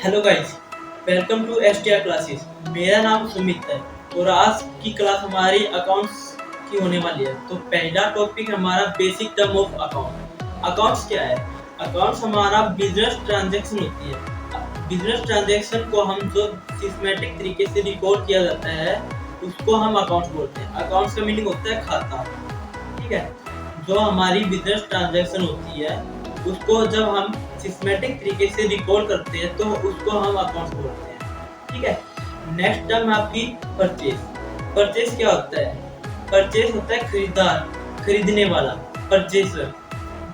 Hello guys, welcome to STR classes. मेरा नाम सुमित है और आज की क्लास हमारी अकाउंट्स की होने वाली है। तो पहला टॉपिक हमारा basic term of account. Accounts क्या है? अकाउंट्स हमारा बिजनेस ट्रांजैक्शन होती है। बिजनेस ट्रांजैक्शन को हम जो सिस्टमैटिक तरीके से रिकॉर्ड किया जाता है उसको हम अकाउंट्स बोलते हैं। अकाउंट्स का मीनिंग होता है खाता। ठीक है, जो हमारी बिजनेस ट्रांजैक्शन होती है उसको जब हम सिस्टमैटिक तरीके से रिकॉर्ड करते हैं तो उसको हम अकाउंट्स बोलते हैं। ठीक है, नेक्स्ट टर्म है आपकी परचेज। परचेज क्या होता है? परचेज होता है खरीदार, खरीदने वाला, परचेसर।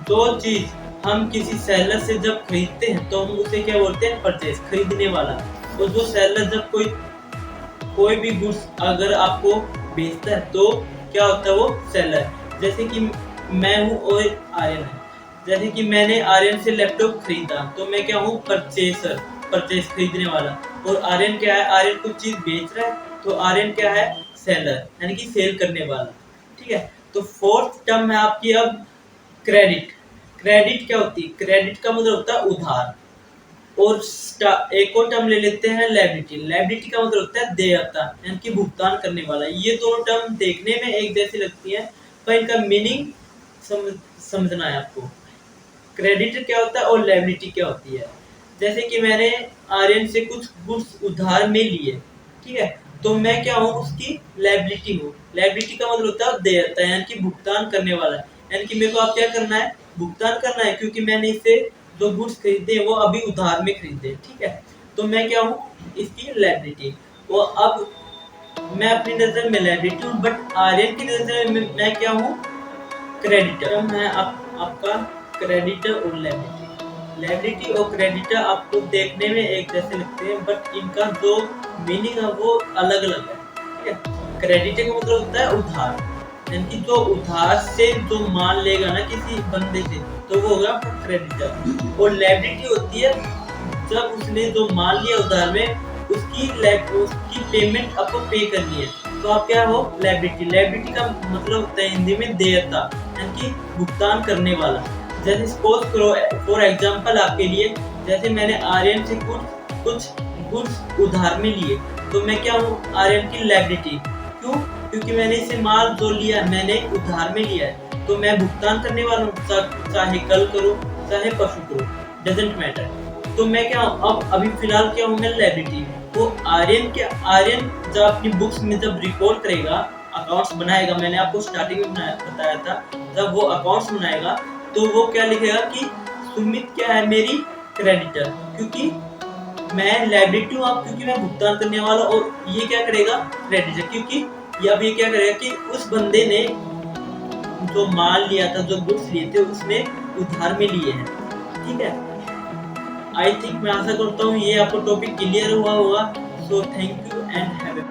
जो चीज हम किसी सेलर से जब खरीदते हैं तो हम उसे क्या बोलते हैं? परचेज, खरीदने वाला। और जो सेलर जब कोई भी गुड्स अगर आपको बेचता है तो क्या होता है? वो सेलर। जैसे कि मैं हूँ और आर्यन है। जैसे कि मैंने आर्यन से लैपटॉप खरीदा तो मैं क्या हूँ? परचेसर, परचेस, खरीदने वाला। और आर्यन क्या है? आर्यन कुछ चीज बेच रहा है तो आर्यन क्या है? सेलर, यानी कि सेल करने वाला। ठीक है, तो फोर्थ टर्म है आपकी अब क्रेडिट। क्रेडिट क्या होती है? क्रेडिट का मतलब होता है उधार। और एक और टर्म ले लेते हैं लायबिलिटी। लायबिलिटी का मतलब होता है देयता, यानी कि भुगतान करने वाला। ये दोनों टर्म देखने में एक जैसी लगती है पर इनका मीनिंग समझना है आपको। क्रेडिट क्या होता है और लायबिलिटी क्या होती है? जैसे कि मैंने आर्यन से कुछ गुड्स उधार में लिए, ठीक है, तो मैं क्या हूँ? उसकी लायबिलिटी हूँ। लायबिलिटी का मतलब होता है देयता, यानी कि भुगतान करने वाला। यानी कि मेरे को आप क्या करना है? भुगतान करना है, क्योंकि मैंने इसे जो गुड्स खरीदे वो अभी उधार में खरीदे। ठीक है, तो मैं क्या हूँ? इसकी लायबिलिटी। वो अब मैं अपनी नजर में लायबिलिटी हूँ, बट आर्यन की नजर में मैं क्या हूँ? क्रेडिटर। है आपका क्रेडिटर और लायबिलिटी। लायबिलिटी और क्रेडिटर आपको देखने में एक जैसे लगते हैं बट इनका जो मीनिंग है वो अलग अलग है। ठीक है, क्रेडिटर का मतलब होता है उधार, यानी कि जो उधार से जो माल लेगा ना किसी बंदे से तो वो होगा आपका क्रेडिटर। और लायबिलिटी होती है जब उसने जो माल लिया उधार में उसकी पेमेंट आपको पे करनी है तो आप क्या हो? लायबिलिटी। लायबिलिटी का मतलब होता है हिंदी में देयता, यानी कि भुगतान करने वाला। जैसे सपोज करो फॉर एग्जांपल आपके लिए, जैसे मैंने आर्यन से कुछ गुड्स उधार में लिए तो मैं क्या हूँ? आर्यन की लायबिलिटी। क्यों? क्योंकि मैंने इसे माल जो लिया मैंने उधार में लिया है तो मैं भुगतान करने वाला हूँ, चाहे कल करो चाहे परसों करो, डजेंट मैटर। तो मैं क्या अब अभी फिलहाल क्या हूँ? मैं लायबिलिटी। वो आर्यन जब अपनी बुक्स में जब रिकॉर्ड करेगा, अकाउंट्स बनाएगा, मैंने आपको स्टार्टिंग में बताया था, जब वो अकाउंट्स बनाएगा तो वो क्या लिखेगा कि सुमित क्या है? मेरी क्रेडिटर, क्योंकि मैं लायबिलिटी हूँ अब, क्योंकि मैं भुगतान करने वाला। और ये क्या करेगा? क्रेडिटर, क्योंकि ये क्या करेगा कि उस बंदे ने जो माल लिया था, जो गुड्स लिए थे उसने उधार में लिए हैं। ठीक है, आई थिंक मैं आशा करता हूँ ये आपको टॉपिक क्लियर हुआ होगा। So thank you and have